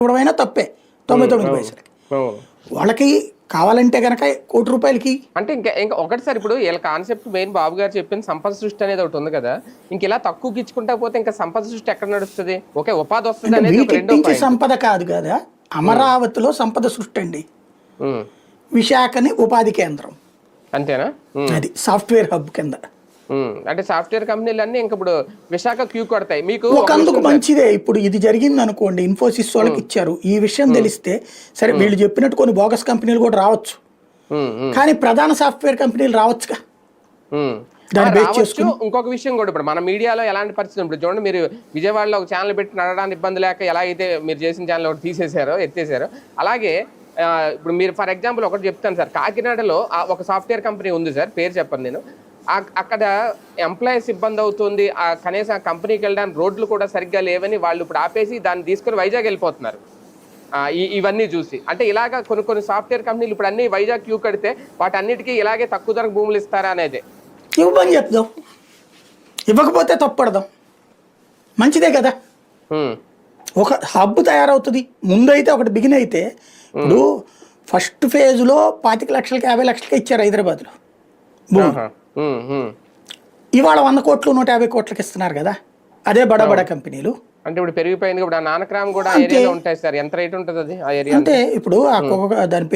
ఇవ్వడమైనా తప్పే 99 పైసలకి. వాళ్ళకి కావాలంటే కనుక ₹1,00,00,000కి అంటే ఇంకా ఇంకా ఒకటి సార్, ఇప్పుడు వీళ్ళ కాన్సెప్ట్ మెయిన్ బాబు గారు చెప్పిన సంపద సృష్టి అనేది ఒకటి ఉంది కదా, ఇంక ఇలా తక్కువకి ఇచ్చుకుంటా పోతే ఇంకా సంపద సృష్టి ఎక్కడ నడుస్తుంది? ఓకే, ఉపాధి వస్తుంది అనేది ఒక రెండో వీటి పాయింట్. సంపద కాదు కదా, అమరావతిలో సంపద సృష్టి అండి. విశాఖని ఉపాధి కేంద్రం, అంతేనా? అది సాఫ్ట్వేర్ హబ్ కింద. అంటే సాఫ్ట్వేర్ కంపెనీలు అన్ని ఇంక ఇప్పుడు విశాఖ క్యూ కొడతాయి మీకు. ఒకందుకు మంచిదే. ఇప్పుడు ఇది జరిగింది అనుకోండి, ఇన్ఫోసిస్ వాళ్ళకి ఇచ్చారు, ఈ విషయం తెలిస్తే సరే వీళ్ళు చెప్పినట్టు కొన్ని బోగస్ కంపెనీలు కూడా రావచ్చు, కానీ ప్రధాన సాఫ్ట్వేర్ కంపెనీలు రావచ్చుగా. ఇంకొక విషయం కూడా, ఇప్పుడు మన మీడియాలో ఎలాంటి పరిస్థితి, ఇప్పుడు చూడండి మీరు విజయవాడలో ఒక ఛానల్ పెట్టి నడవడానికి ఇబ్బంది లేక ఎలా అయితే మీరు చేసిన ఛానల్ ఒకటి తీసేశారో ఎత్తేసారో, అలాగే ఇప్పుడు మీరు ఫర్ ఎగ్జాంపుల్ ఒకటి చెప్తాను సార్, కాకినాడలో ఒక సాఫ్ట్వేర్ కంపెనీ ఉంది సార్, పేరు చెప్పను నేను. అక్కడ ఎంప్లాయీస్ ఇబ్బంది అవుతుంది, కనీసం ఆ కంపెనీకి వెళ్ళడానికి రోడ్లు కూడా సరిగ్గా లేవని వాళ్ళు ఇప్పుడు ఆపేసి దాన్ని తీసుకొని వైజాగ్ వెళ్ళిపోతున్నారు. ఇవన్నీ చూసి అంటే ఇలాగా కొన్ని సాఫ్ట్వేర్ కంపెనీలు ఇప్పుడు అన్ని వైజాగ్ క్యూ కడితే వాటన్నిటికీ ఇలాగే తక్కువ ధరకు భూములు ఇస్తారా అనేది ఇవ్వని చెప్దాం, ఇవ్వకపోతే తప్పడదాం, మంచిదే కదా. ఒక హబ్ తయారవుతుంది. ముందైతే ఒకటి బిగిన్ అయితే, ఇప్పుడు ఫస్ట్ ఫేజ్లో 25 లక్షలకి 50 లక్షలకి ఇచ్చారు హైదరాబాద్లో భూమి. ఇవాళ 100 కోట్లు 150 కోట్లకి ఇస్తున్నారు కదా, అదే బడా కంపెనీలు. అంటే ఇప్పుడు పెరిగిపోయింది. ఇప్పుడు నానక్రామ్ కూడా ఏరియాలో ఉంటాయి సార్, ఎంత రేట్ ఉంటుంది అది ఆ ఏరియా? అంటే ఇప్పుడు దాని